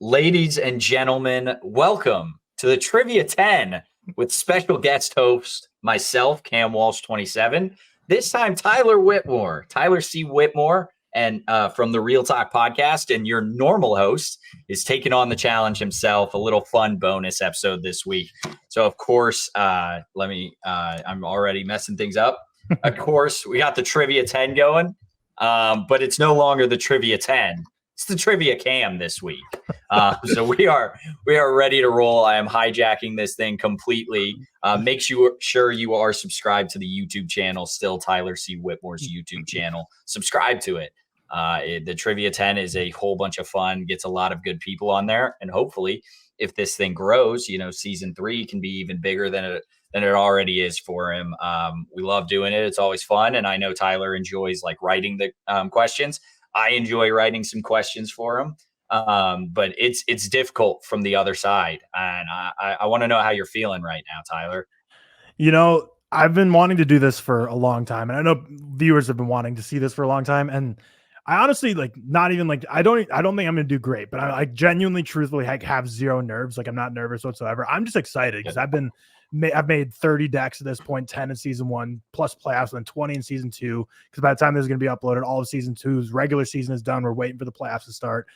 Ladies and gentlemen, welcome to the Trivia 10 with special guest host, myself, Cam Walsh 27. This time, Tyler C. Whitmore, and from the ReelTok Podcast, and your normal host is taking on the challenge himself, a little fun bonus episode this week. So, of course, I'm already messing things up. Of course, we got the Trivia 10 going, but it's no longer the Trivia 10. It's the Trivia Cam this week. So we are ready to roll. I am hijacking this thing completely. Make sure you are subscribed to the YouTube channel, still Tyler C. Whitmore's YouTube channel. Subscribe to it. The Trivia 10 is a whole bunch of fun, gets a lot of good people on there. And hopefully, if this thing grows, season 3 can be even bigger than it already is for him. We love doing it. It's always fun. And I know Tyler enjoys writing the questions. I enjoy writing some questions for him. But it's difficult from the other side. And I want to know how you're feeling right now, Tyler. I've been wanting to do this for a long time, and I know viewers have been wanting to see this for a long time. And I honestly I don't think I'm going to do great, but I genuinely, truthfully have zero nerves. I'm not nervous whatsoever. I'm just excited because I've made 30 decks at this point, 10 in season 1 plus playoffs, and then 20 in season 2. Because by the time this is going to be uploaded, all of season 2's regular season is done. We're waiting for the playoffs to start.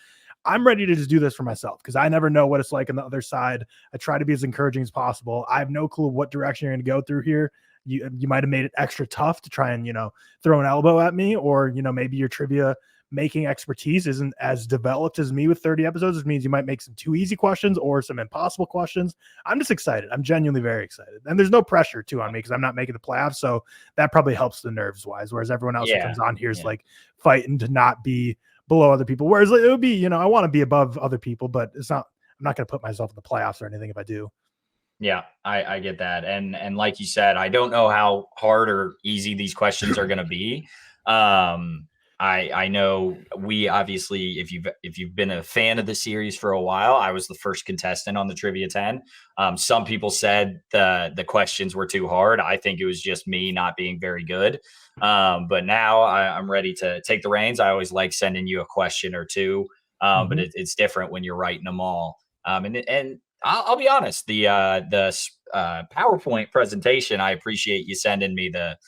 I'm ready to just do this for myself because I never know what it's like on the other side. I try to be as encouraging as possible. I have no clue what direction you're going to go through here. You might have made it extra tough to try and, throw an elbow at me, or, maybe your trivia making expertise isn't as developed as me with 30 episodes, which means you might make some too easy questions or some impossible questions. I'm just excited. I'm genuinely very excited. And there's no pressure too on me because I'm not making the playoffs. So that probably helps the nerves wise. Whereas everyone else who comes on here is fighting to not be below other people. Whereas it would be, I want to be above other people, but I'm not going to put myself in the playoffs or anything if I do. Yeah, I get that. And like you said, I don't know how hard or easy these questions are going to be. I know we obviously, if you've been a fan of the series for a while, I was the first contestant on the Trivia 10. Some people said the questions were too hard. I think it was just me not being very good. But now I'm ready to take the reins. I always like sending you a question or two, but it's different when you're writing them all. And I'll be honest, the PowerPoint presentation, I appreciate you sending me the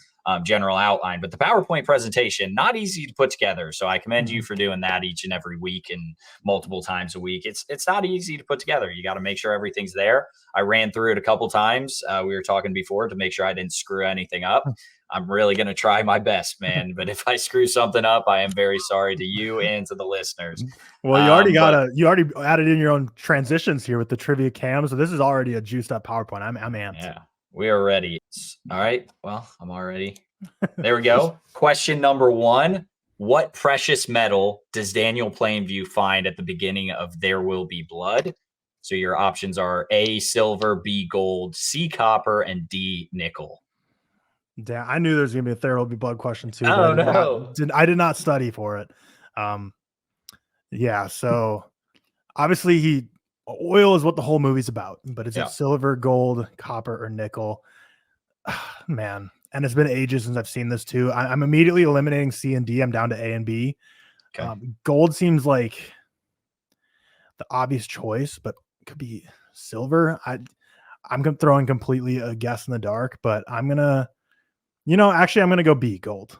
general outline, but the PowerPoint presentation, not easy to put together. So I commend you for doing that each and every week and multiple times a week. It's not easy to put together. You got to make sure everything's there. I ran through it a couple times. We were talking before to make sure I didn't screw anything up. I'm really going to try my best, man. But if I screw something up, I am very sorry to you and to the listeners. Well, you already added in your own transitions here with the Trivia Cam. So this is already a juiced up PowerPoint. I'm amped. Yeah. We are ready. All right. Well, I'm already. There we go. Question number 1. What precious metal does Daniel Plainview find at the beginning of There Will Be Blood? So your options are A, silver, B, gold, C, copper, and D, nickel. Damn, I knew there was going to be a There Will Be Blood question too. Oh, no. I did not study for it. So obviously oil is what the whole movie's about, but is it silver, gold, copper, or nickel? Man, and it's been ages since I've seen this too. I'm immediately eliminating C and D. I'm down to A and B. Okay. Gold seems like the obvious choice, but it could be silver. I'm throwing completely a guess in the dark, but I'm gonna go B, gold.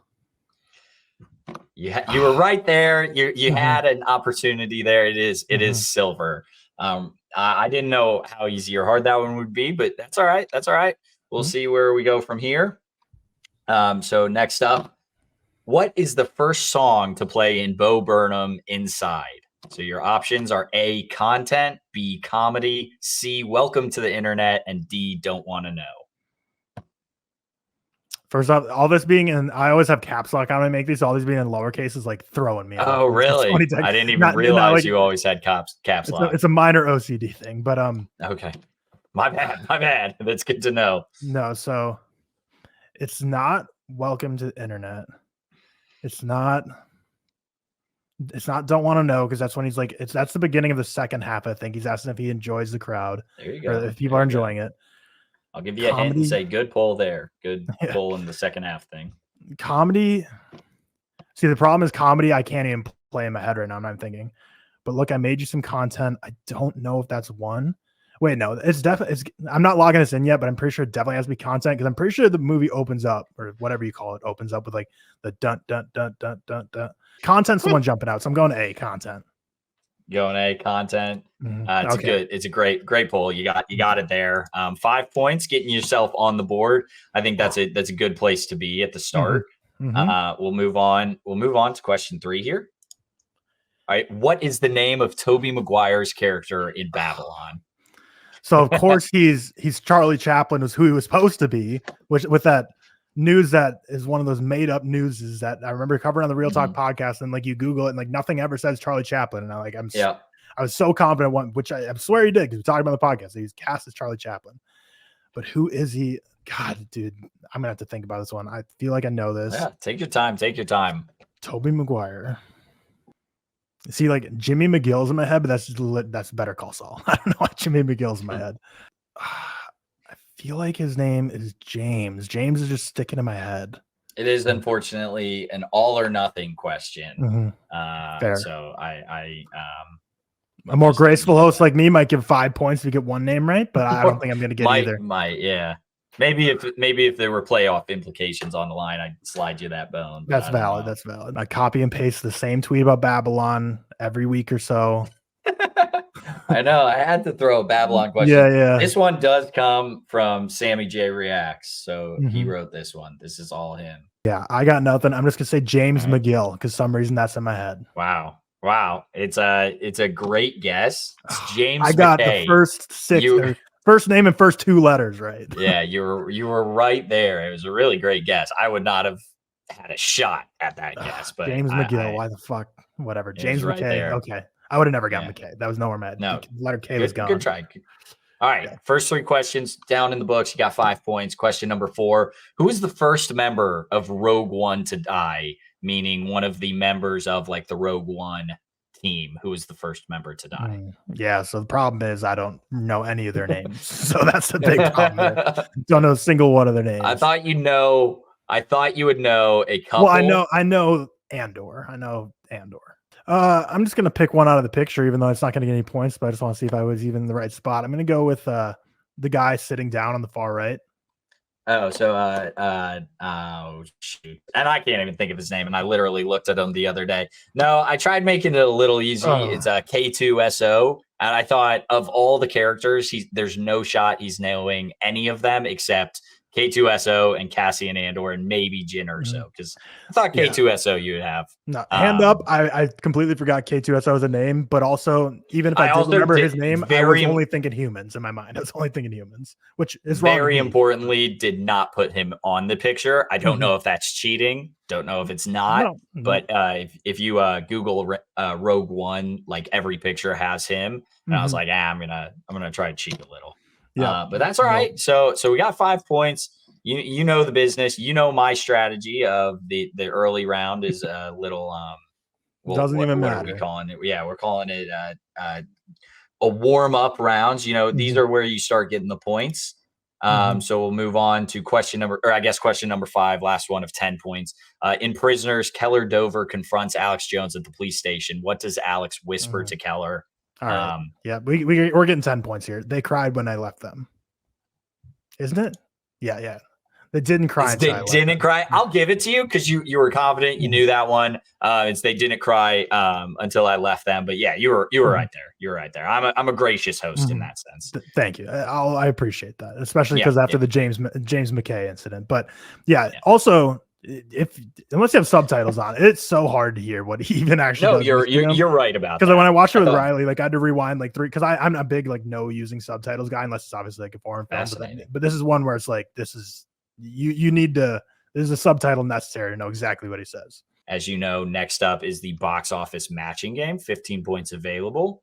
You were right there. You had an opportunity there. It is silver. I didn't know how easy or hard that one would be, but that's all right. We'll see where we go from here. So next up, what is the first song to play in Bo Burnham Inside? So your options are A, content, B, comedy, C, welcome to the internet, and D, don't want to know. First off, all this being in, I always have caps lock on when I make these. All these being in lowercase is throwing me. Oh, really? I didn't even realize you always had caps lock. It's a minor OCD thing, but okay, my bad. That's good to know. No, so it's not welcome to the internet. It's not don't want to know, because that's when he's like, that's the beginning of the second half. I think he's asking if he enjoys the crowd. There you go. Or if people are enjoying it. I'll give you a hint and say good pull there. Good pull in the second half thing. Comedy. See, the problem is comedy, I can't even play in my head right now. I'm thinking. but look, I made you some content. I don't know if that's one. Wait, no, it's definitely. I'm not logging this in yet, but I'm pretty sure it definitely has to be content because I'm pretty sure the movie opens up, or whatever you call it, opens up with like the dun dun dun dun dun dun. Content's the one jumping out, so I'm going A, content. Going A, content. It's Okay. it's a great poll. You got it there. 5 points, getting yourself on the board. I think that's a good place to be at the start. We'll move on. We'll move on to question 3 here. All right. What is the name of Tobey Maguire's character in Babylon? So of course he's Charlie Chaplin was who he was supposed to be, which with that news that is one of those made up news is that I remember covering on the ReelTok podcast, and like you Google it and like nothing ever says Charlie Chaplin, and I was so confident which I swear he did because we talked about the podcast. He's cast as Charlie Chaplin, but who is he? God, dude, I'm gonna have to think about this one. I feel like I know this. Yeah, take your time. Tobey Maguire. See, like Jimmy McGill's in my head, but that's Better Call Saul. I don't know why Jimmy McGill's in my head. I feel like his name is James. James is just sticking in my head. It is unfortunately an all or nothing question. Fair. So I a more graceful host like me might give 5 points if you get one name right, but I don't think I'm going to get either. Yeah. Maybe if there were playoff implications on the line, I'd slide you that bone. That's valid. That's valid. I copy and paste the same tweet about Babylon every week or so. I know. I had to throw a Babylon question. Yeah. This one does come from Sammy J Reacts. So he wrote this one. This is all him. Yeah, I got nothing. I'm just going to say James McGill because some reason that's in my head. Wow. It's a great guess. It's James I got McKay. The first 6 first name and first 2 letters right. Yeah, you were right there. It was a really great guess. I would not have had a shot at that guess, but James McGill, why the fuck? Whatever. James McKay. Right, okay. I would have never gotten McKay. That was nowhere mad. No. Letter K was gone. Good try. All right. First 3 questions down in the books. You got 5 points. Question number 4. Who is the first member of Rogue One to die? Meaning one of the members of like the Rogue One team. Who is the first member to die? Yeah. So the problem is I don't know any of their names. So that's the big problem there. Don't know a single one of their names. I thought you would know a couple. Well, I know Andor. I'm just going to pick one out of the picture, even though it's not going to get any points, but I just want to see if I was even in the right spot. I'm going to go with the guy sitting down on the far right. Oh, so, oh, shoot. And I can't even think of his name. And I literally looked at him the other day. No, I tried making it a little easy. It's K2SO. And I thought of all the characters, there's no shot he's knowing any of them except K2SO and Cassian Andor and maybe Jyn Erso, because I thought K2SO you would have. No, hand up. I completely forgot K2SO as a name, but also even if I did remember his name, I was only thinking humans in my mind. I was only thinking humans, which is very importantly, did not put him on the picture. I don't know if that's cheating. Don't know if it's not, but if you Google Rogue One, like every picture has him, and I was like, I'm gonna try to cheat a little. Yeah, but that's all right. So we got 5 points. You know the business. You know my strategy of the early round is a little doesn't even matter. What are we calling it? Yeah, we're calling it a warm up rounds. You know, these are where you start getting the points. So we'll move on to question number 5, last one of 10 points. In Prisoners, Keller Dover confronts Alex Jones at the police station. What does Alex whisper to Keller? All right. Yeah, we're getting 10 points here. They cried when I left them. Isn't it? Yeah. They didn't cry. They didn't cry. I'll give it to you because you were confident. You knew that one. It's they didn't cry until I left them. But yeah, you were right there. You're right there. I'm a gracious host in that sense. Thank you. I appreciate that, especially because after the James McKay incident. But also, unless you have subtitles on, it's so hard to hear what he even actually. No, you're right about that. Because when I watched it with Riley, like I had to rewind like 3 because I'm a big like no using subtitles guy unless it's obviously like a foreign film. But this is one where it's like this is you need to. There's a subtitle necessary to know exactly what he says. As you know, next up is the box office matching game. 15 points available.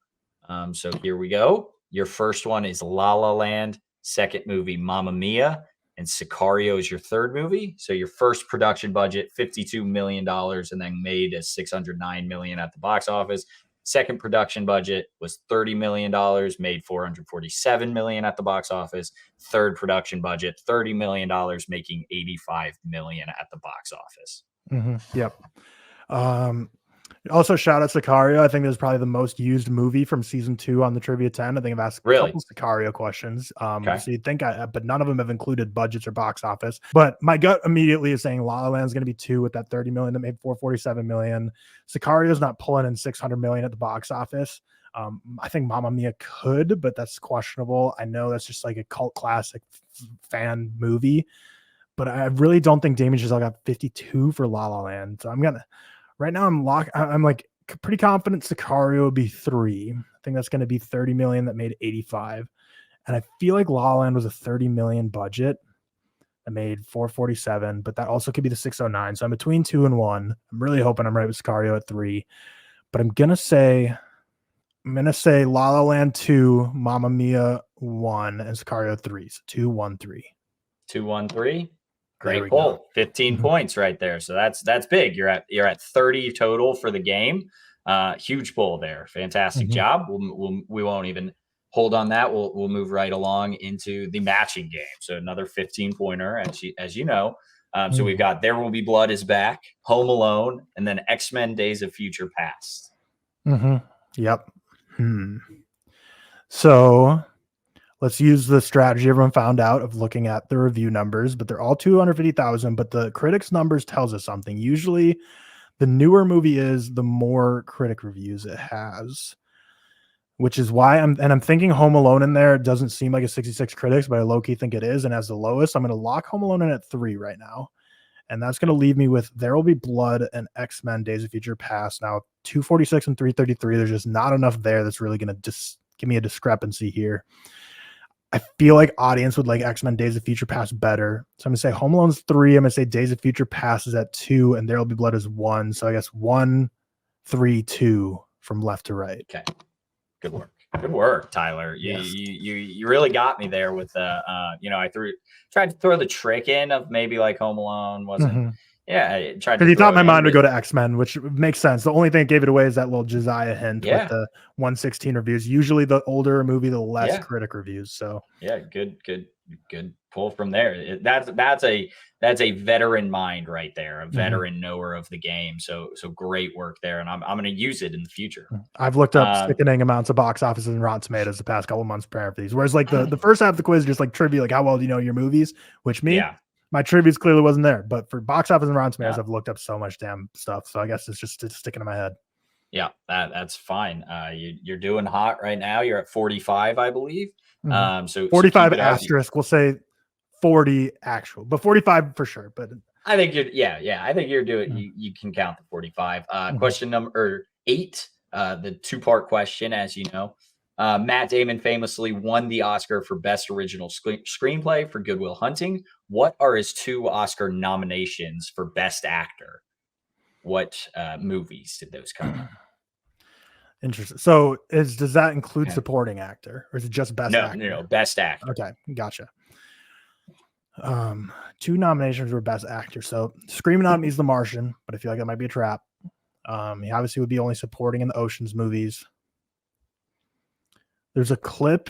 So here we go. Your first one is La La Land. Second movie, Mamma Mia. And Sicario is your third movie. So your first production budget, $52 million, and then made as $609 million at the box office. Second production budget was $30 million, made $447 million at the box office. Third production budget, $30 million, making $85 million at the box office. Yep. Also, shout out Sicario. I think this is probably the most used movie from season 2 on the Trivia 10. I think I've asked a Really? couple Sicario questions. Okay. So you'd think, but none of them have included budgets or box office. But my gut immediately is saying La La Land is going to be 2 with that 30 million that made 447 million. Sicario is not pulling in 600 million at the box office. I think Mamma Mia could, but that's questionable. I know that's just like a cult classic fan movie, but I really don't think Damien Chazelle got 52 for La La Land. So right now I'm like pretty confident Sicario would be 3. I think that's going to be 30 million that made 85. And I feel like La La Land was a 30 million budget that made 447, but that also could be the 609. So I'm between 2 and 1. I'm really hoping I'm right with Sicario at 3, but I'm going to say La La Land 2, Mamma Mia 1, and Sicario 3. So 2, 1, 3. 2, 1, 3. Great pull. 15 points right there. So that's big. You're at 30 total for the game. Huge pull there. Fantastic job. We won't even hold on that. We'll move right along into the matching game. So another 15 pointer, as you know. So we've got There Will Be Blood is back, Home Alone, and then X-Men Days of Future Past. Yep. So let's use the strategy everyone found out of looking at the review numbers, but they're all 250,000, but the critics numbers tells us something. Usually the newer movie is, the more critic reviews it has, which is why I'm thinking Home Alone in there. It doesn't seem like a 66 critics, but I low-key think it is. And as the lowest, I'm going to lock Home Alone in at 3 right now. And that's going to leave me with There Will Be Blood and X-Men Days of Future Past. Now, 246 and 333, there's just not enough there that's really going to give me a discrepancy here. I feel like audience would like X-Men Days of Future Past better. So I'm going to say Home Alone's 3. I'm going to say Days of Future Past is at 2, and There Will Be Blood is 1. So I guess 1, 3, 2 from left to right. Okay. Good work. Good work, Tyler. You really got me there with I tried to throw the trick in of maybe like Home Alone wasn't. Yeah, I tried to. Because you thought my mind would go to X-Men, which makes sense. The only thing that gave it away is that little Josiah hint with the 116 reviews. Usually, the older a movie, the less critic reviews. So good pull from there. That's a veteran mind right there, a veteran knower of the game. So great work there, and I'm going to use it in the future. I've looked up sickening amounts of box offices and Rotten Tomatoes the past couple months preparing for these. Whereas like the first half of the quiz is just like trivia, like how well do you know your movies? Which my trivia clearly wasn't there, but for box office and Rotten Tomatoes, I've looked up so much damn stuff. So I guess it's sticking in my head. Yeah, that's fine. You're doing hot right now. You're at 45, I believe. So 45 asterisk. We'll say 40 actual, but 45 for sure. But I think I think you're doing. You can count the 45. Question number 8, the 2-part question, as you know. Matt Damon famously won the Oscar for Best Original Screenplay for Good Will Hunting. What are his 2 Oscar nominations for Best Actor? What movies did those come in? Interesting. So does that include supporting actor, or is it just best actor? No, best actor. Okay, gotcha. 2 nominations for best actor. So Screaming on Me is The Martian, but I feel like that might be a trap. He obviously would be only supporting in the Ocean's movies. There's a clip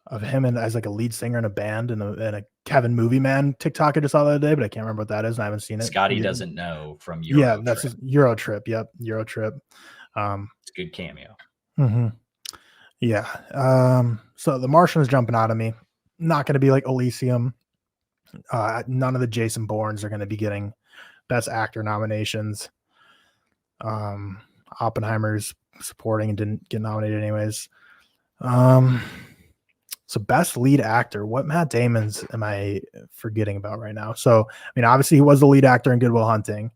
of him as like a lead singer in a band in a Kevin Movie Man TikTok I just saw the other day, but I can't remember what that is, and I haven't seen it. Scotty doesn't know from Euro. Yeah, that's Euro Trip. Yep, Euro Trip. It's a good cameo. Yeah. So The Martian is jumping out of me. Not going to be like Elysium. None of the Jason Bournes are going to be getting Best Actor nominations. Oppenheimer's supporting and didn't get nominated anyways. So Best Lead Actor. What Matt Damon's am I forgetting about right now? So, I mean, obviously he was the lead actor in Good Will Hunting,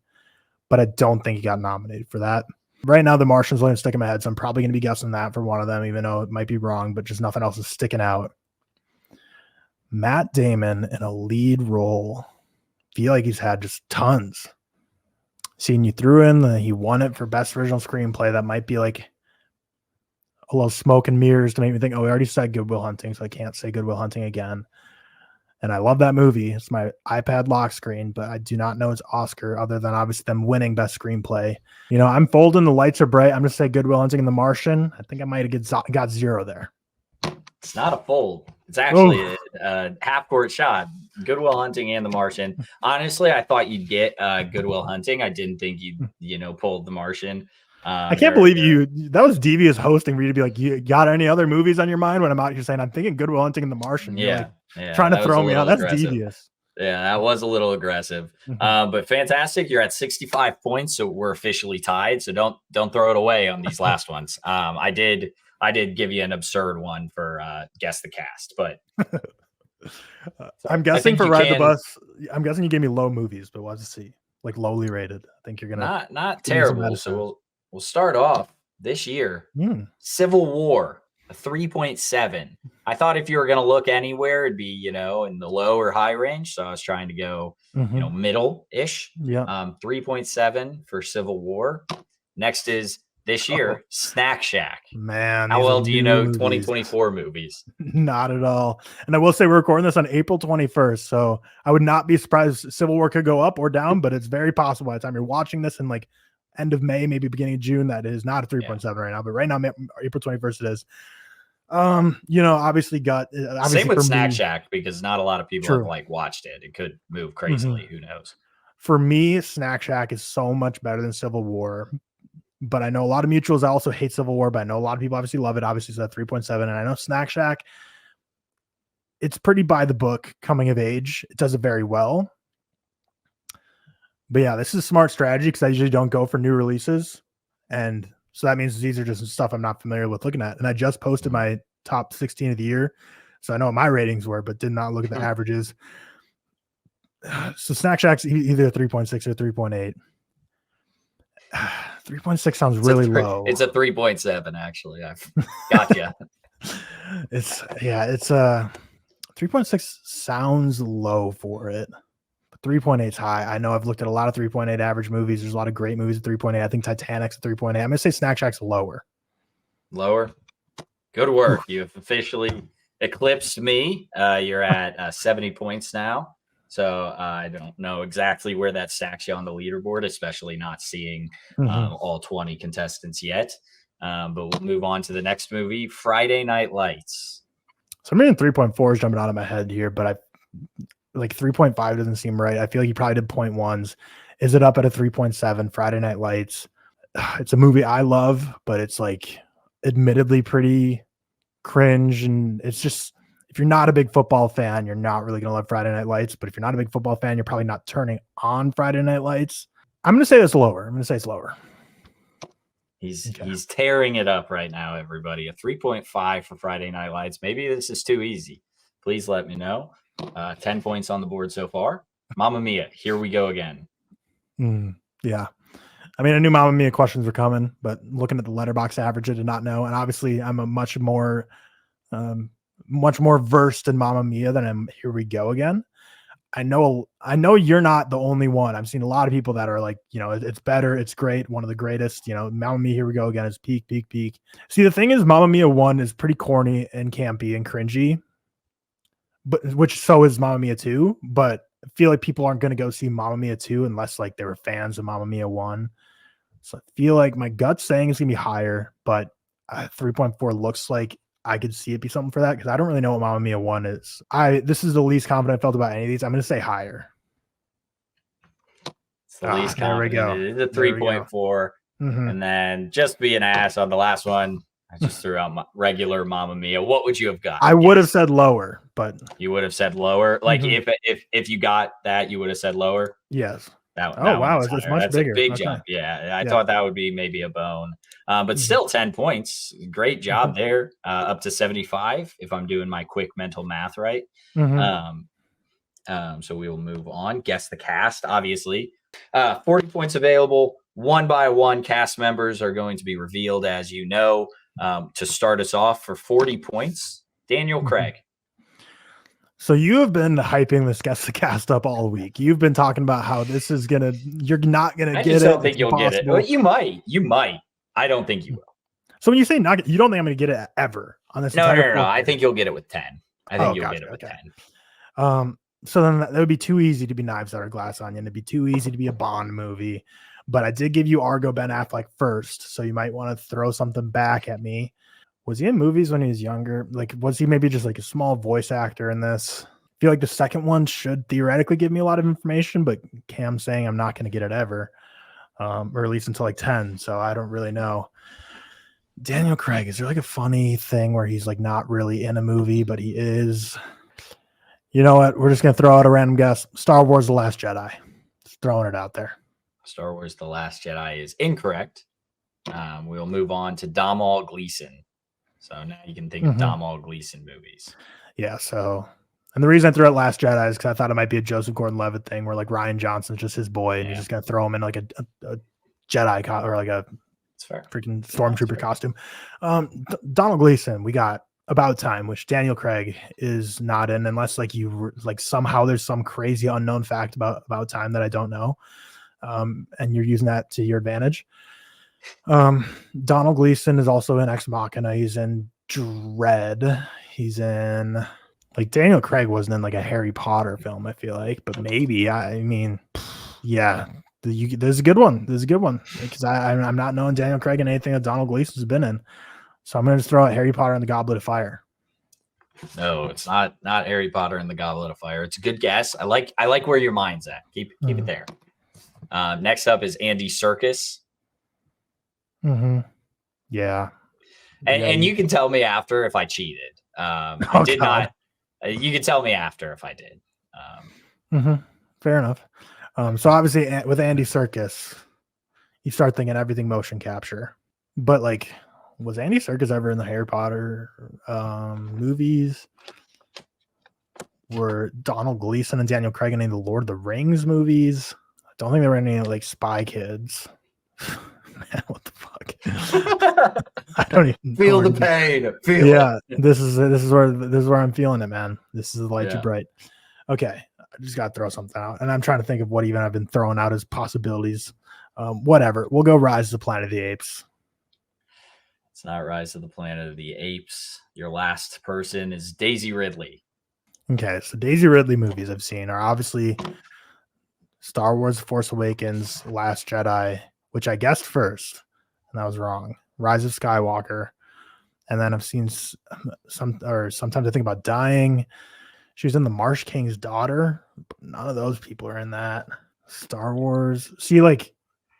but I don't think he got nominated for that. Right now, The Martian's only sticking in my head, so I'm probably going to be guessing that for one of them, even though it might be wrong, but just nothing else is sticking out. Matt Damon in a lead role. Feel like he's had just tons. Seeing you threw in, he won it for Best Original Screenplay. That might be like a little smoke and mirrors to make me think, oh, we already said Good Will Hunting, so I can't say Good Will Hunting again. And I love that movie. It's my iPad lock screen, but I do not know its Oscar other than obviously them winning Best Screenplay. You know, I'm folding. The lights are bright. I'm going to say Good Will Hunting and The Martian. I think I might have got 0 there. It's not a fold. It's actually a half-court shot. Good Will Hunting and The Martian. Honestly, I thought you'd get Good Will Hunting. I didn't think you'd pull The Martian. I can't believe that was devious hosting for you to be like, you got any other movies on your mind when I'm out here saying I'm thinking Good Will Hunting and The Martian. You're trying to throw me out. That's aggressive. devious. Yeah, that was a little aggressive. But fantastic. You're at 65 points, so we're officially tied. So don't throw it away on these last ones. I did give you an absurd one for Guess the Cast, but I'm guessing for Ride the Bus. I'm guessing you gave me low movies, but we'll have to see. Like lowly rated. I think you're gonna not terrible. So we'll start off this year. Civil War, a 3.7. I thought if you were gonna look anywhere, it'd be in the low or high range. So I was trying to go middle-ish. Yeah. 3.7 for Civil War. Next is this year, Snack Shack. Man, how well do you know 2024 movies? Not at all. And I will say we're recording this on April 21st, so I would not be surprised Civil War could go up or down, but it's very possible by the time you're watching this in like end of May, maybe beginning of June, that is not a 3.7 right now, but right now, April 21st it is. Obviously same with Snack Shack, because not a lot of people have watched it. It could move crazily. Who knows? For me, Snack Shack is so much better than Civil War. But I know a lot of mutuals also hate Civil War, but I know a lot of people obviously love it. Obviously, it's at 3.7. And I know Snack Shack, it's pretty by the book, coming of age. It does it very well. But yeah, this is a smart strategy because I usually don't go for new releases. And so that means these are just stuff I'm not familiar with looking at. And I just posted my top 16 of the year. So I know what my ratings were, but did not look at the averages. So Snack Shack's either 3.6 or 3.8. 3.6 sounds really low. It's a 3.7 actually. I've got you. It's 3.6 sounds low for it. But 3.8 is high. I know I've looked at a lot of 3.8 average movies. There's a lot of great movies at 3.8. I think Titanic's at 3.8. I'm gonna say Snack Shack's lower. Lower. Good work. You've officially eclipsed me. You're at 70 points now. So I don't know exactly where that stacks you on the leaderboard, especially not seeing all 20 contestants yet. But we'll move on to the next movie, Friday Night Lights. So I'm reading 3.4 is jumping out of my head here, but I like 3.5 doesn't seem right. I feel like you probably did 0.1s. Is it up at a 3.7? Friday Night Lights. It's a movie I love, but it's like admittedly pretty cringe, and it's just, if you're not a big football fan, you're not really going to love Friday Night Lights. But if you're not a big football fan, you're probably not turning on Friday Night Lights. I'm going to say it's lower. I'm going to say it's lower. He's tearing it up right now, everybody. A 3.5 for Friday Night Lights. Maybe this is too easy. Please let me know. 10 points on the board so far. Mamma Mia, here we go again. Yeah. I mean, I knew Mamma Mia questions were coming, but looking at the Letterboxd average, I did not know. And obviously, I'm a much more versed in Mamma Mia than I'm Here We Go Again. I know you're not the only one. I've seen a lot of people that are like, it's better, it's great, one of the greatest. Mamma Mia, Here We Go Again is peak. See, the thing is, Mamma Mia 1 is pretty corny and campy and cringy, but which so is Mamma Mia 2. But I feel like people aren't going to go see Mamma Mia 2 unless like they were fans of Mamma Mia 1. So I feel like my gut's saying it's going to be higher, but 3.4 looks like I could see it be something for that, because I don't really know what Mamma Mia 1 is. This is the least confident I felt about any of these. I'm going to say higher. It's the least confident. It is a 3.4. And then just be an ass on the last one, I just threw out my regular Mamma Mia. What would you have got? I would have said lower, but you would have said lower. Like if you got that, you would have said lower. Yes. Wow, it's much bigger. A big jump. Yeah, I thought that would be maybe a bone. But still 10 points. Great job there. Up to 75 if I'm doing my quick mental math right. So we will move on. Guess the cast, obviously. 40 points available. One by one cast members are going to be revealed, as you know. To start us off for 40 points, Daniel Craig. So you have been hyping this Guess the Cast up all week. You've been talking about how this is you're not gonna get it. I don't think you'll get it. Well, you might. I don't think you will. So when you say you don't think I'm gonna get it ever on this? No. I think you'll get it with 10. I think you'll get it with 10. So then that would be too easy to be Knives Out or Glass Onion. It'd be too easy to be a Bond movie. But I did give you Argo Ben Affleck first, so you might want to throw something back at me. Was he in movies when he was younger? Like, was he maybe just like a small voice actor in this? feel like the second one should theoretically give me a lot of information, but Cam's saying I'm not going to get it ever, or at least until like 10. So I don't really know. Daniel Craig, is there like a funny thing where he's like not really in a movie, but he is? You know what? We're just going to throw out a random guess. Star Wars: The Last Jedi. Just throwing it out there. Star Wars: The Last Jedi is incorrect. We'll move on to Domhnall Gleeson. So now you can think of Domhnall Gleeson movies. Yeah. So, and the reason I threw out Last Jedi is because I thought it might be a Joseph Gordon-Levitt thing where like Ryan Johnson's just his boy, and you're just going to throw him in like a Jedi or like a freaking stormtrooper costume. Donald Gleeson, we got About Time, which Daniel Craig is not in, unless like you like somehow there's some crazy unknown fact about Time that I don't know, and you're using that to your advantage. Donald Gleeson is also in Ex Machina. He's in Dread. He's in like Daniel Craig wasn't in like a Harry Potter film, I feel like, but maybe. I mean, yeah. This is a good one. This is a good one because I'm not knowing Daniel Craig in anything that Donald Gleeson's been in. So I'm going to just throw out Harry Potter and the Goblet of Fire. No, it's not Harry Potter and the Goblet of Fire. It's a good guess. I like where your mind's at. Keep it there. Next up is Andy Serkis. Yeah. And you can tell me after if I cheated. I did not. You can tell me after if I did. Fair enough. So obviously with Andy Serkis, you start thinking everything motion capture. But like, was Andy Serkis ever in the Harry Potter movies? Were Donald Gleeson and Daniel Craig in any of the Lord of the Rings movies? I don't think there were any like Spy Kids. Man, what the fuck? I don't even feel the pain. This is where I'm feeling it, man. This is light too bright. Okay. I just got to throw something out, and I'm trying to think of what even I've been throwing out as possibilities. Whatever. We'll go Rise of the Planet of the Apes. It's not Rise of the Planet of the Apes. Your last person is Daisy Ridley. Okay, so Daisy Ridley movies I've seen are obviously Star Wars: Force Awakens, Last Jedi, which I guessed first, and that was wrong. Rise of Skywalker, and then I've seen sometimes I think about Dying. She was in The Marsh King's Daughter. But none of those people are in that. Star Wars. See, like,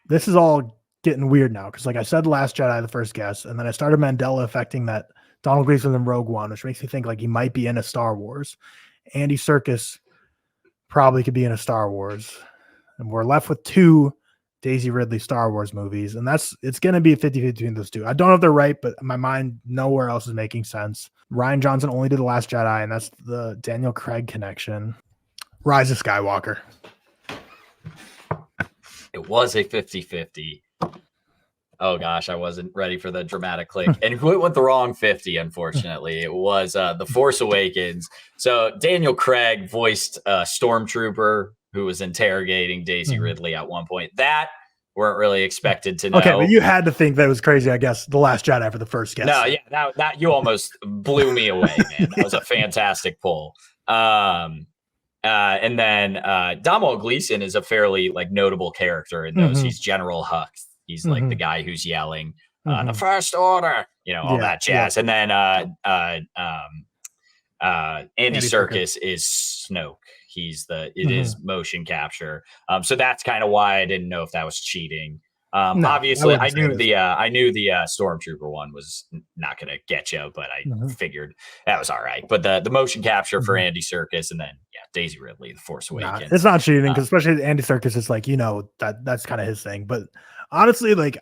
this is all getting weird now because, like I said, Last Jedi, the first guess, and then I started Mandela affecting that Donald Gleeson was in Rogue One, which makes me think like he might be in a Star Wars. Andy Serkis probably could be in a Star Wars, and we're left with two Daisy Ridley Star Wars movies, and it's going to be a 50-50 between those two. I don't know if they're right, but my mind nowhere else is making sense. Ryan Johnson only did The Last Jedi, and that's the Daniel Craig connection. Rise of Skywalker. It was a 50-50. Oh gosh, I wasn't ready for the dramatic click. And who went the wrong 50, unfortunately. It was The Force Awakens. So Daniel Craig voiced a stormtrooper who was interrogating Daisy Ridley at one point. That weren't really expected to know. Okay, but you had to think that was crazy, I guess, The Last Jedi for the first guess. No, yeah, that you almost blew me away, man. That was a fantastic pull. And then Domhnall Gleeson is a fairly like notable character in those. He's General Hux. He's like the guy who's yelling the First Order, all that jazz. And then Andy Serkis is Snoke. It is motion capture. So that's kind of why I didn't know if that was cheating. Obviously I knew the Stormtrooper one was not going to get you, but I figured that was all right. But the motion capture for Andy Serkis, and then Daisy Ridley, The Force Awakens. It's not cheating because especially Andy Serkis is like, that's kind of his thing. But honestly, like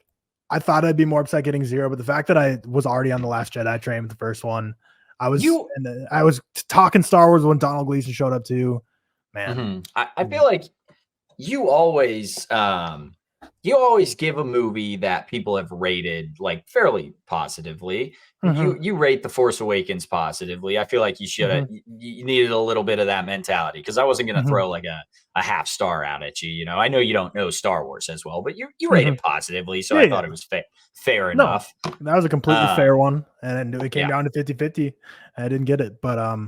I thought I'd be more upset getting 0, but the fact that I was already on the Last Jedi train with the first one, I was talking Star Wars when Donald Gleeson showed up too. Man, I feel like you always give a movie that people have rated like fairly positively. You rate The Force Awakens positively. I feel like you should have you needed a little bit of that mentality because I wasn't going to throw like a half star out at you. I know you don't know Star Wars as well, but you rate it positively. So I thought it was fair enough. That was a completely fair one. And it came down to 50-50. I didn't get it, but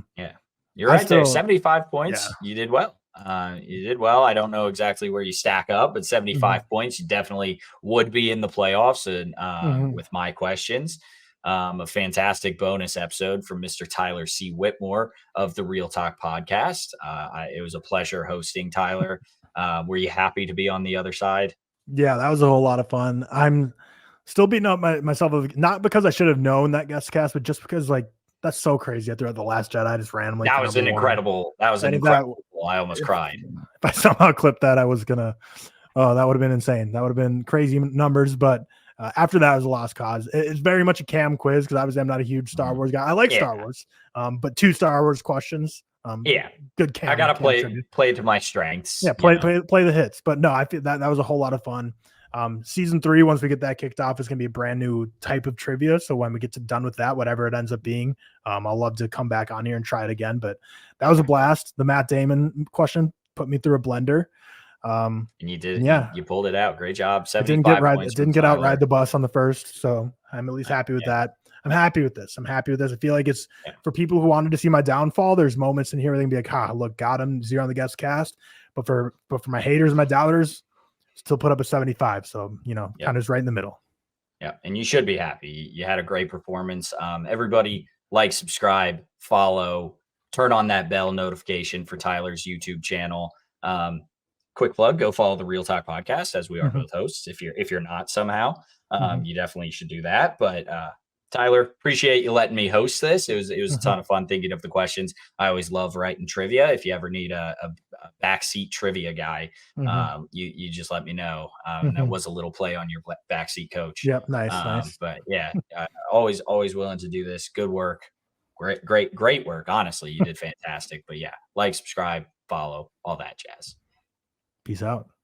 you're right there. 75 points. You did well. I don't know exactly where you stack up, but 75 points, you definitely would be in the playoffs and with my questions. a fantastic bonus episode from Mr. TylerCWhitmore of the ReelTok Podcast. It was a pleasure hosting, Tyler. Were you happy to be on the other side? Yeah, that was a whole lot of fun. I'm still beating up myself, not because I should have known that guest cast, but just because like that's so crazy. I threw out The Last Jedi just randomly. That was an incredible. That was an incredible. I almost cried. If I somehow clipped that, I was gonna. Oh, that would have been insane. That would have been crazy numbers. But after that, it was a lost cause. It's very much a Cam quiz because obviously I'm not a huge Star Wars guy. I like Star Wars, but 2 Star Wars questions. Good Cam. I gotta play to my strengths. Yeah, play the hits. But no, I feel that was a whole lot of fun. Season 3, once we get that kicked off, is gonna be a brand new type of trivia. So when we get done with that, whatever it ends up being, I'll love to come back on here and try it again. But that was a blast. The Matt Damon question put me through a blender. And you did. Yeah, you pulled it out. Great job. 75 points. Didn't get out ride the bus on the first, so I'm at least happy with that. I'm happy with this. I feel like it's for people who wanted to see my downfall. There's moments in here where they can be like, look, got him 0 on the guest cast. But for my haters and my doubters, still put up a 75. So kind of is right in the middle. Yeah, and you should be happy. You had a great performance. Everybody like, subscribe, follow, turn on that bell notification for Tyler's YouTube channel. Quick plug, go follow the ReelTok Podcast, as we are both hosts. If you're not somehow, you definitely should do that. But Tyler, appreciate you letting me host this. It was a ton of fun thinking of the questions. I always love writing trivia. If you ever need a backseat trivia guy, you just let me know. That was a little play on your backseat coach. Yep, nice. But yeah, always willing to do this. Good work. Great work. Honestly, you did fantastic. But yeah, like, subscribe, follow, all that jazz. Peace out.